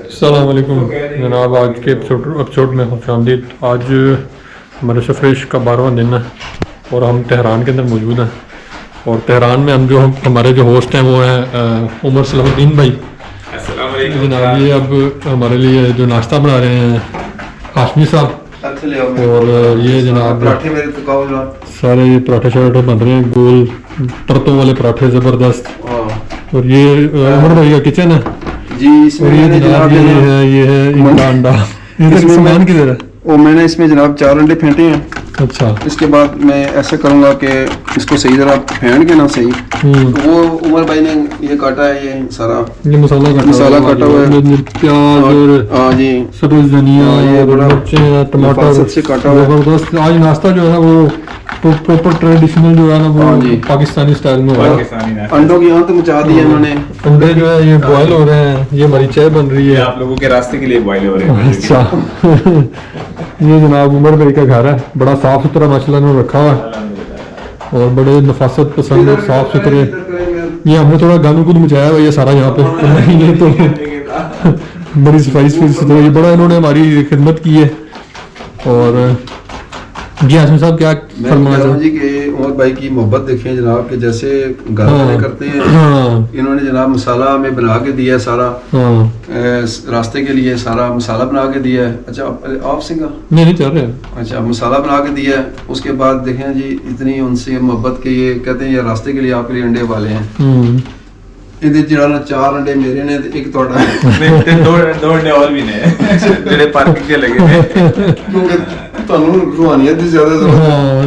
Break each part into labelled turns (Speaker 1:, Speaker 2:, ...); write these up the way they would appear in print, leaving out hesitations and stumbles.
Speaker 1: अस्सलाम वालेकुम जनाब। आज के एपिसोड में खुशामदीद। आज हमारे सफ़रेश का 12वां दिन है और हम तेहरान के अंदर मौजूद हैं। और तेहरान में हम जो हमारे जो होस्ट हैं वो हैं उमर सलाहुद्दीन भाई। जनाब ये अब हमारे लिए जो नाश्ता बना रहे हैं हाशमी साहब, और ये जनाब सारे ये पराठे शराठे बन रहे हैं, गोल परतों वाले पराठे ज़बरदस्त। और ये उमर भाई का किचन है
Speaker 2: जी। इसमें
Speaker 1: ये
Speaker 2: जनाब
Speaker 1: ये है इनका अंडा। इसमें सामान किधर है?
Speaker 2: वो मैंने इसमें जनाब 4 अंडे फेंटे हैं।
Speaker 1: अच्छा,
Speaker 2: इसके बाद मैं ऐसा करूंगा कि इसको सही तरह फेंट के ना सही, तो वो उमर भाई ने ये काटा है, ये सारा
Speaker 1: ये मसाला काटा हुआ है, प्याज और
Speaker 2: हाँ जी
Speaker 1: सब्ज धनिया, ये मिर्चें, टमाटर
Speaker 2: से काटा हुआ है।
Speaker 1: जबरदस्त। आज नाश्ता जो है वो प्रॉपर ट्रेडिशनल जो है ना वो पाकिस्तानी स्टाइल में हो रहा है।
Speaker 2: अंडों की आंत मचा दी है इन्होंने।
Speaker 1: अंडे जो है ये बॉयल हो रहे हैं, ये हमारी चाय बन रही है,
Speaker 3: आप लोगों के रास्ते के लिए बॉयल हो रहे हैं।
Speaker 1: अच्छा ये जनाब उमर भाई का घर है, बड़ा साफ सुथरा माशाल्लाह ने रखा हुआ है और बड़े नफासत पसंद और साफ सुथरे। ये हमने थोड़ा गानों को मचाया हुआ ये सारा यहाँ पे ये तो बड़ी सफाई सुथरी, बड़ा इन्होंने हमारी खिदमत की है। और जी हाशमी साहब क्या फरमाना
Speaker 2: मैं जी कि उमर भाई की मोहब्बत देखें जनाब, कि जैसे घर वाले करते हैं। इन्होंने जनाब मसाला में बना के दिया है सारा, रास्ते के लिए सारा मसाला बना के दिया है। अच्छा आप सिंगा
Speaker 1: नहीं चल रहे।
Speaker 2: अच्छा मसाला बना के दिया है। उसके बाद देखें जी इतनी उनसे मोहब्बत के ये कहते हैं ये रास्ते के लिए आपके लिए अंडे वाले हैं। ਇਹਦੇ ਜਿਹੜਾ 4 ਅੰਡੇ ਮੇਰੇ ਨੇ ਤੇ ਇੱਕ ਤੁਹਾਡਾ
Speaker 3: ਤੇ ਦੋ ਅੰਡੇ ਹੋਰ ਵੀ ਨੇ ਜਿਹੜੇ ਪਾਰਕਿੰਗ ਤੇ ਲੱਗੇ ਨੇ,
Speaker 2: ਕਿਉਂਕਿ ਤੁਹਾਨੂੰ ਰੂਹਾਨੀਅਤ ਦੀ ਜ਼ਿਆਦਾ ਜ਼ਰੂਰਤ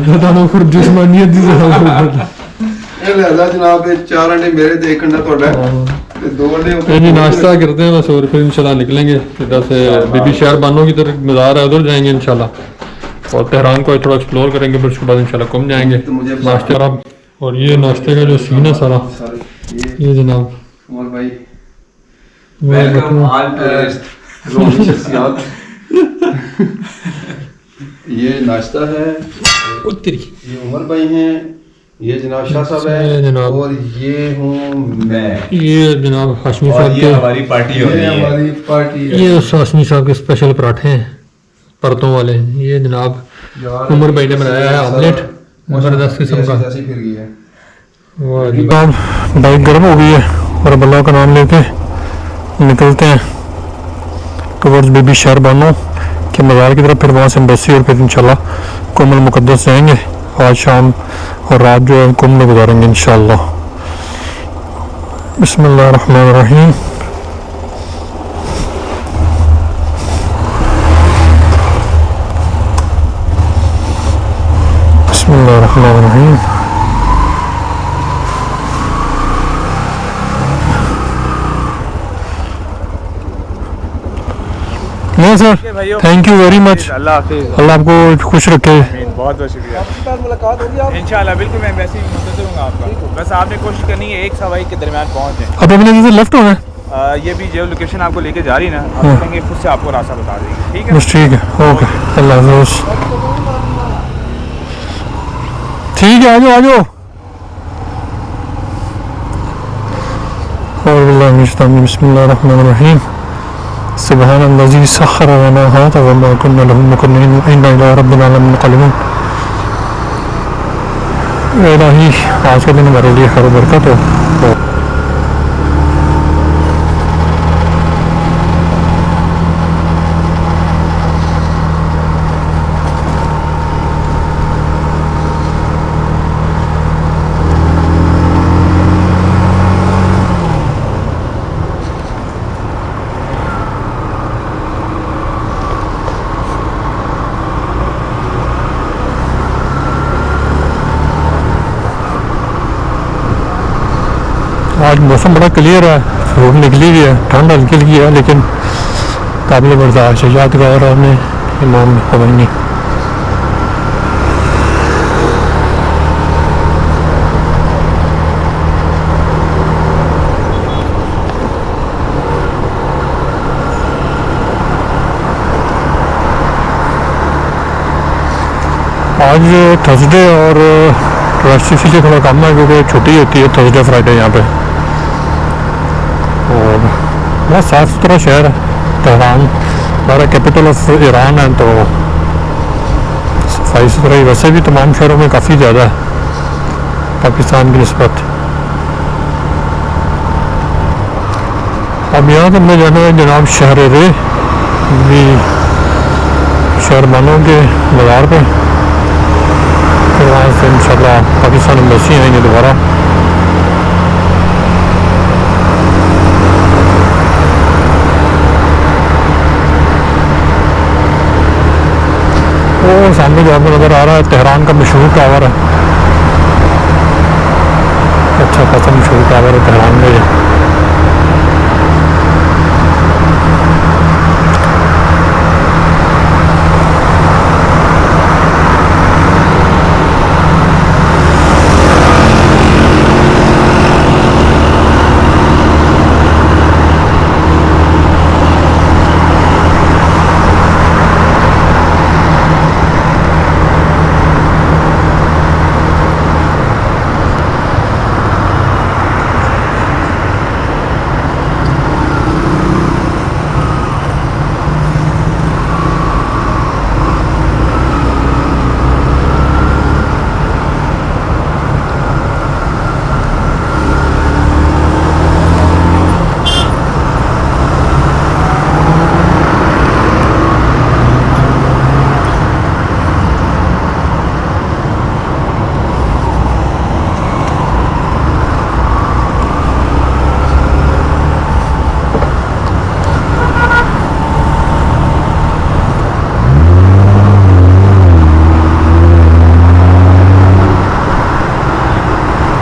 Speaker 1: ਹੈ। ਤੁਹਾਨੂੰ ਫਿਰ ਜਿਸਮਾਨੀਅਤ ਦੀ ਜ਼ਰੂਰਤ ਹੈ।
Speaker 2: ਇਹ ਲਿਆਦਾ ਜਨਾਬ ਤੇ 4 अंडे मेरे ਤੇ ਇੱਕ अंडा ਤੁਹਾਡਾ ਤੇ 2 अंडे
Speaker 1: जी नाश्ता करते हैं बस और फिर इंशाल्लाह निकलेंगे इधर से बीबी शहर बानो की तरफ मज़ार है, उधर जाएंगे इंशाल्लाह और तेहरान को थोड़ा एक्सप्लोर करेंगे, फिर उसके बाद इंशाल्लाह घूम जाएंगे नाश्ते। और ये नाश्ते का जो सीन है सारा ये जनाब
Speaker 2: उमर भाई
Speaker 3: वेलकम ऑल टूरिस्ट
Speaker 2: रोमी शख्सियात। ये नाश्ता है,
Speaker 1: उत्तरी
Speaker 2: ये उमर भाई हैं, ये जनाब शाह साहब है
Speaker 1: जनाब,
Speaker 2: और ये हूँ मैं,
Speaker 1: ये जनाब हाशमी
Speaker 3: और
Speaker 1: साहब
Speaker 3: ये
Speaker 1: के
Speaker 3: हमारी पार्टी हो रही है।
Speaker 2: हमारी पार्टी है।
Speaker 1: ये हाशमी साहब के स्पेशल पराठे हैं परतों वाले। ये जनाब उमर भाई ने बनाया है ऑमलेट, जबरदस्त किस्म का।
Speaker 2: ऐसी फिर गई है।
Speaker 1: बाइक गर्म हो गई है और अब अल्लाह का नाम लेके निकलते हैं टुवर्ड्स बीबी शहर बानो के मज़ार की तरफ, फिर वहाँ से एम्बेसी और फिर इंशाल्लाह कुम्भ मुक़द्दस जाएंगे। आज शाम और रात जो है कुम्भ में गुजारेंगे इंशाल्लाह। बिस्मिल्लाहिर्रहमानिर्रहीम। बिस्मिल्लाहिर्रहमानिर्रहीम। नहीं sir, thank you very much. अल्लाह आपको खुश रखे।
Speaker 3: बहुत बहुत शुक्रिया। मुलाकात होगी इंशाल्लाह, बिल्कुल मैं वैसे ही मुंतज़िर हूँ आपका। बस आपने कोशिश करनी है 1 सवा 1 के दरमियान पहुँचे।
Speaker 1: अब अपने जैसे लेफ्ट होना है,
Speaker 3: ये भी जो लोकेशन आपको लेके जा रही है ना, आप कहेंगे खुद से आपको रास्ता बता देंगे। ठीक है
Speaker 1: बस ठीक है, ओके अल्लाह हाफ़िज़। ठीक है, आ जाओ आ जाओ। और बिस्मिल्लाहिर्रहमानिर्रहीम। सुब्हानल्लाज़ी सख़्ख़र लना हाज़ा व मा कुन्ना लहू मुक़रिनीन व इन्ना इला रब्बिना लमुनक़लिबून। इलाही आज के दिन हमारे लिए खैर बरकत हो। आज मौसम बड़ा क्लियर है, धूप निकली हुई है, ठंड हल्की हल्की है लेकिन काबिल बर्दाश्त है। यादगार आपने इमाम खोमैनी। आज थर्सडे और रश इसीलिए थोड़ा कम है क्योंकि छुट्टी होती है थर्सडे फ्राइडे यहाँ पे। और बहुत साफ़ सुथरा शहर है। तेहरान हमारा कैपिटल ऑफ ईरान है, तो सफाई सुथराई वैसे भी तमाम शहरों में काफ़ी ज़्यादा है पाकिस्तान की निस्बत। अब यहाँ से हमने जाना है जनाब शहर रे भी शहरमानों के मज़ार पे, फिर वहाँ से इंशाल्लाह पाकिस्तान एम्बेसी आएंगे दोबारा। वो सामने जो आपको नज़र आ रहा है तेहरान का मशहूर टावर है, अच्छा खासा मशहूर टावर है तेहरान में ये।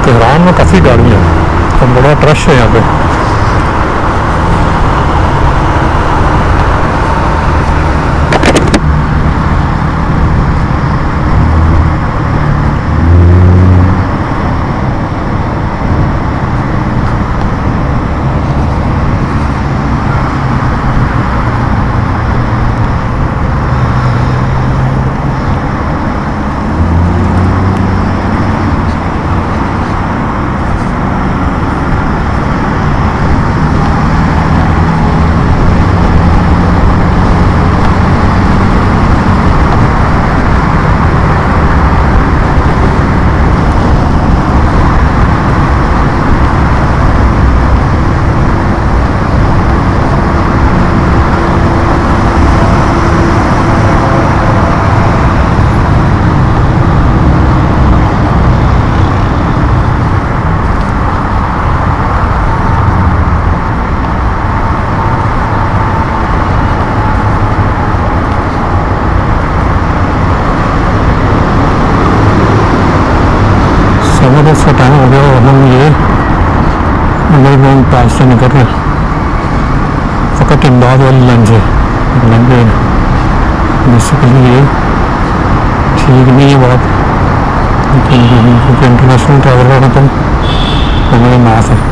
Speaker 1: तेहरान में काफ़ी गाड़ियाँ हैं तो बड़ा रश है यहाँ पे। का टाइम हो गया और हम ये अंडरग्राउंड पास से निकल रहे हैं, फ़कत इमदाद वाली लाइन से लंबे बेसिकली ये ठीक नहीं है बात, क्योंकि इंटरनेशनल ट्रैवल का तो हमारे माफ है।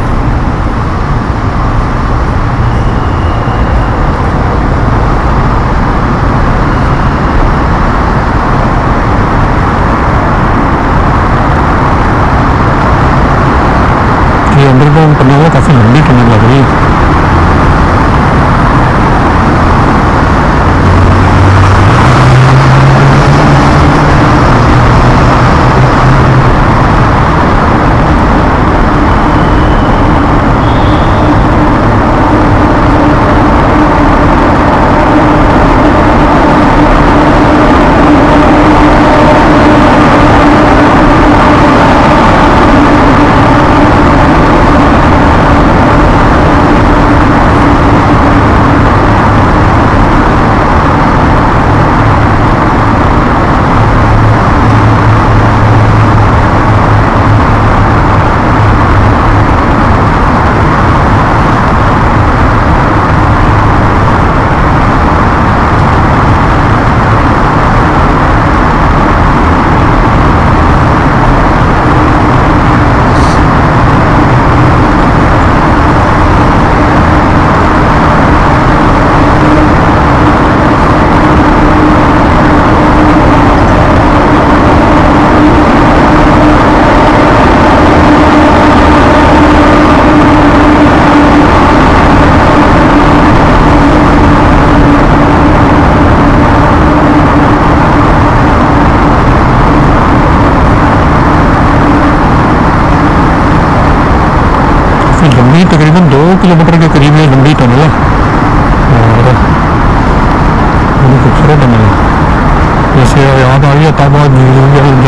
Speaker 1: ये अंडरग्राउंड टनल में काफ़ी लंबी टनल लग रही है।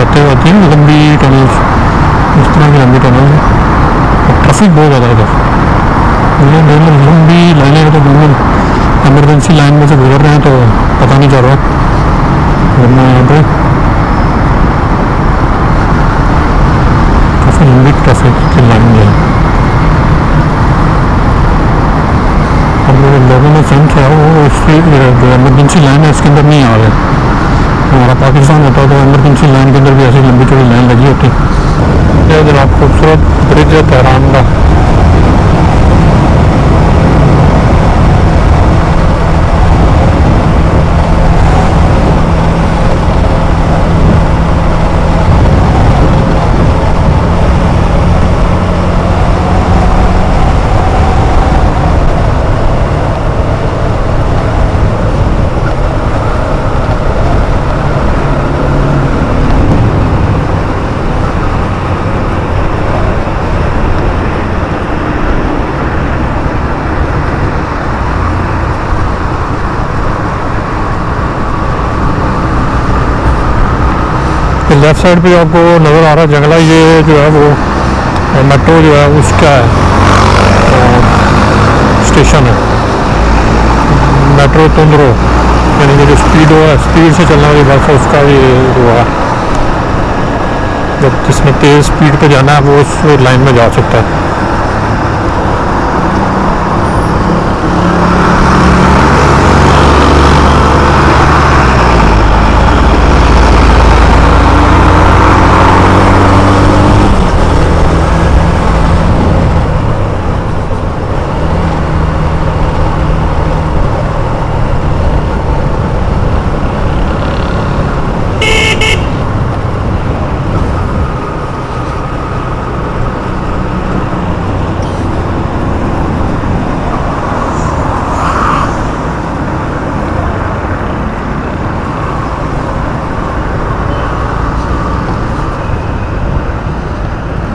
Speaker 1: जाते होती हैं लंबी टनल, इस तरह की लंबी टनल है। ट्रैफिक बहुत ज़्यादा इधर, ये लंबी लाइनें तो बिल्कुल एमरजेंसी लाइन में से गुजर रहे हैं तो पता नहीं चल रहा, वरना यहाँ पे काफ़ी लंबी ट्रैफिक की लाइन है। अब लोगों ने सेंड किया वो इसकी जो एमरजेंसी लाइन है इसके अंदर नहीं आ रहे। हमारा पाकिस्तान होता तो एमरजेंसी लाइन के अंदर भी ऐसी लंबी चौड़ी लाइन लगी होती। यह जनाब खूबसूरत ब्रिज है तेहरान का। लेफ्ट साइड पे आपको नज़र आ रहा है जंगला, ये जो है वो मेट्रो जो है उसका है स्टेशन है, मेट्रो तुंदरो, यानी कि जो स्पीड से चलने वाली बस है उसका ये जो है, जब जिसमें तेज़ स्पीड पे जाना है वो उस लाइन में जा सकता है।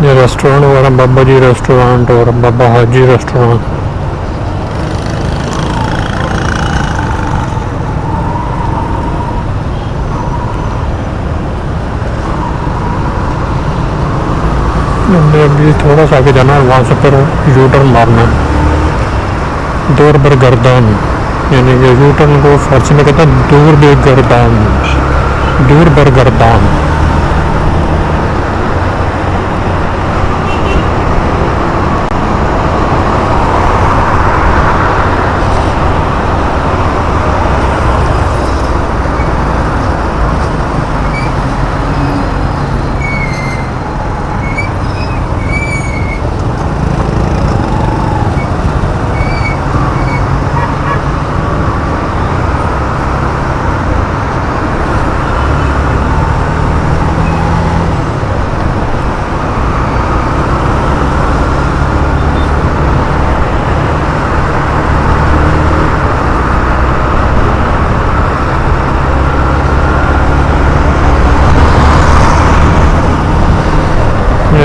Speaker 1: ये रेस्टोरेंट वगैरह बाबा जी रेस्टोरेंट और बाबा हाजी रेस्टोरेंट। हमने अभी थोड़ा सा आगे जाना है, वहाँ से फिर यू टर्न मारना है। दूर बर गर्दान, यानी कि यू टर्न को फारसी में कहते हैं दूर बे गर्दान, दूर बर गर्दान।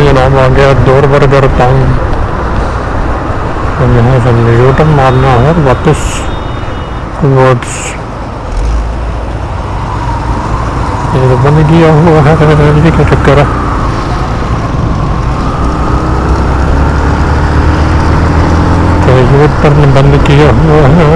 Speaker 1: जनाब आ गया दौर बर्गर टाउन, और यहाँ से यू टर्न मारना है और वापस टुवर्ड्स, ये तो बंद किया हुआ है, ये क्या चक्कर है। तो यू टर्न बंद किया हुआ है।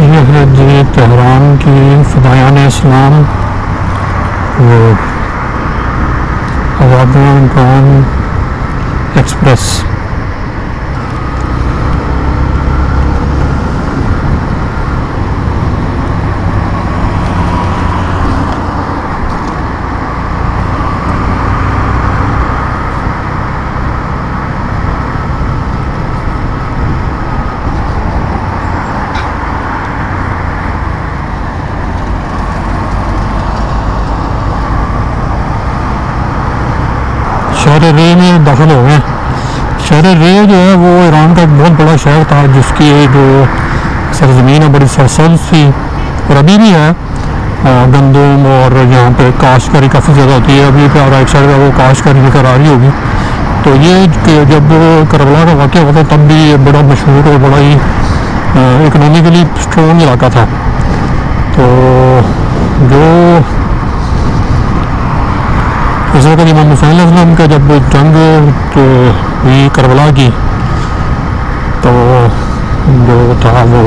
Speaker 1: यह है जी तेहरान की फ़िदायान इस्लाम वो अवाबान एक्सप्रेस। शहर रे में दाखिल हो गए। शहर रे जो है वो ईरान का एक बहुत बड़ा शहर था जिसकी जो सरजमीन है बड़ी सरसब्ज थी और अभी भी है। गंदम और यहाँ पे काश्तकारी काफ़ी ज़्यादा होती है। अभी पे राइट साइड का वो काश्तकारी लेकर आ रही होगी तो ये जब करबला का वाक़या हुआ था तब भी ये बड़ा मशहूर और बड़ा ही इकोनॉमिकली स्ट्रॉन्ग इलाका था। तो जो इस वक्त इमाम हुसैन अलैहिस्सलाम का जब जंग हुई करबला की, तो जो था वो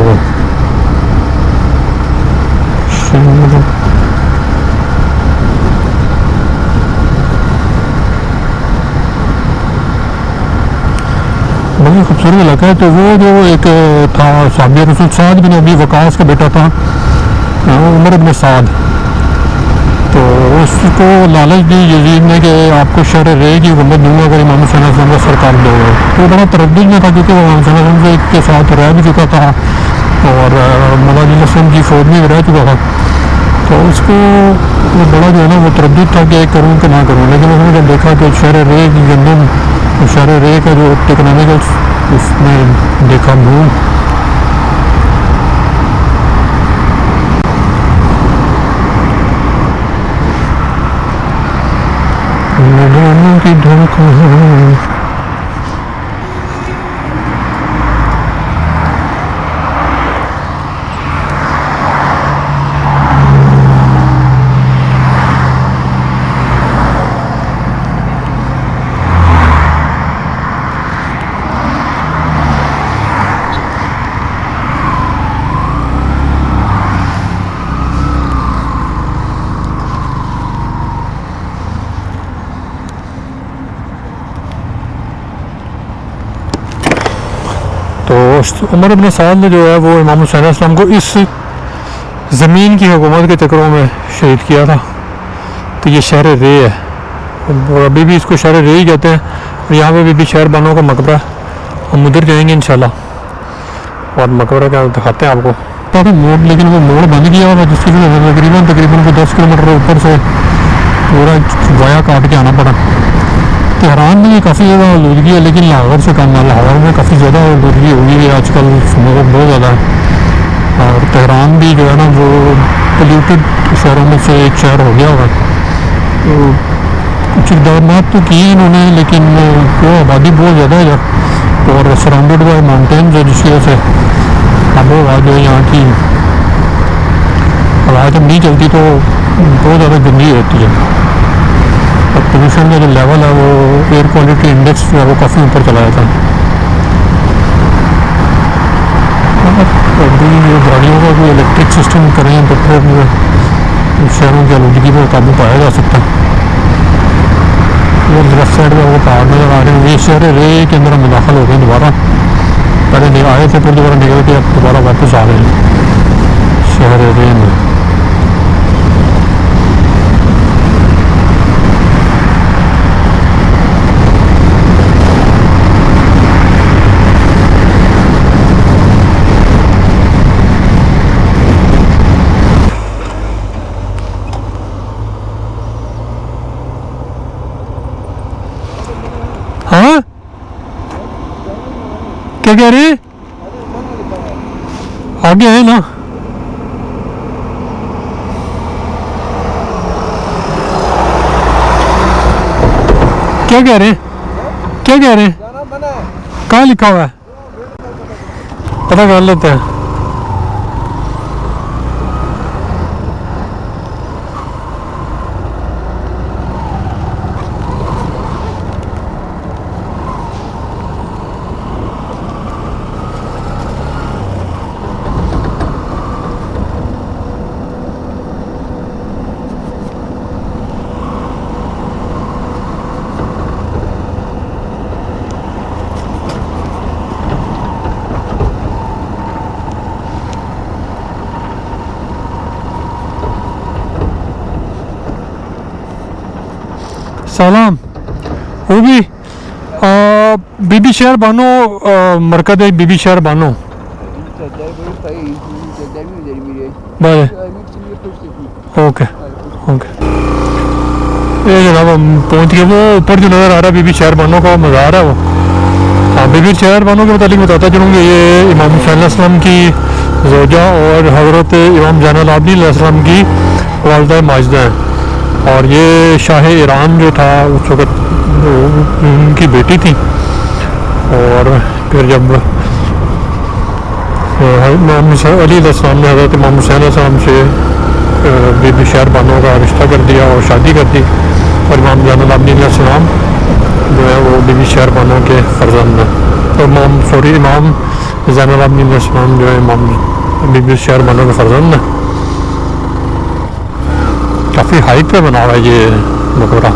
Speaker 1: बड़ी खूबसूरत इलाका है। तो वो जो एक था साबिया रसूल साद बिन अबी वकास का बेटा था उमर इब्न साद, तो उसको लालच दी यजीद ने कि आपको शर रे की हुकूमत दूंगा अगर इमाम हुसैन अलैहिस्सलाम का सरकार दोगे। तो बड़ा तरद्दुद में था क्योंकि वो इमाम हुसैन अलैहिस्सलाम के साथ रह भी चुका था और मौला की फौज में भी रह चुका था। तो उसको वो बड़ा जो है ना वो तरद्दुद था कि करूँ कि ना करूँ, लेकिन उसने जब देखा कि शर रे की गंदम शर रे का जो इकोनॉमिकल उसमें देखा बूम, की धड़कन उमर इब्न साद ने जो है वो इमाम हुसैन अलैहिस्सलाम को इस ज़मीन की हुकूमत के चक्करों में शहीद किया था। तो ये शहर रे है और अभी भी इसको शहर रे ही कहते हैं। और यहाँ पे भी शहर बानों का मकबरा, हम उधर जाएंगे इंशाल्लाह और मकबरा क्या दिखाते हैं आपको। तो मोड़, लेकिन वो मोड़ बंद किया हुआ जिसकी वजह से तकरीबन को 10 किलोमीटर ऊपर से पूरा वाया काट के आना पड़ा। तेहरान में काफ़ी ज़्यादा आलूदगी है, लेकिन लाहौर से कम है। लाहौर में काफ़ी ज़्यादा आलूदगी हो गई है आजकल, स्मोक बहुत ज़्यादा है। और तेहरान भी जो है ना वो पोल्यूटेड शहरों में से एक शहर हो गया होगा। तो कुछ इकदाम तो किए इन्होंने, लेकिन वो आबादी बहुत ज़्यादा है यार और सराउंडेड बाई माउंटेन्स है, जिसकी वजह से आबो हवा जो है यहाँ की हवा जब नहीं चलती तो बहुत ज़्यादा गंदी होती है। और पोल्यूशन का जो लेवल है वो एयर क्वालिटी इंडेक्स जो है वो काफ़ी ऊपर चला जाता है। अभी गाड़ियों का कोई इलेक्ट्रिक सिस्टम करें तो फिर शहरों की आलूदगी पर काबू पाया जा सकता है। वो लेफ्ट साइड में वो पहाड़ नज़र आ रहे हैं, ये शहर रे के अंदर हम दाखिल हो गए दोबारा। पहले आए थे फिर दोबारा निकल के अब दोबारा वापस आ रहे हैं शहर रे में। हाँ क्या कह रहे हैं? आगे है ना क्या कह रहे हैं? क्या कह रहे हैं? कहाँ लिखा हुआ है? पता कर लेते हैं। सलाम वो भी बीबी शहर बानो मरकज है बीबी शहर बानो ओके ओके। ये जनाब हम पहुँच गए, वो ऊपर जो नज़र आ रहा है बीबी शहर बानो का मज़ार है वो। हाँ बीबी शहर बानो के मुतालिक बताता चलूँगा, ये इमाम हुसैन अलैहिस्सलाम की ज़ौजा और हज़रत इमाम ज़ैनुल आबिदीन अलैहिस्सलाम की वालिदा माजिदा है। और ये शाह ईरान जो था उस वक्त उनकी बेटी थी। और फिर जब इमाम अली अलैहिस्सलाम ने हज़रत इमाम हुसैन अलैहिस्सलाम से बीबी शहर बानो का रिश्ता कर दिया और शादी कर दी, और इमाम ज़ैनुल आबिदीन अलैहिस्सलाम जो है वो बीबी शहर बानो के फर्जंद हैं। तो इमाम ज़ैनुल आबिदीन अलैहिस्सलाम जो है इमाम बीबी शहर बानो के फर्जंद हैं। काफ़ी हाइट पे बना हुआ है ये मकबरा।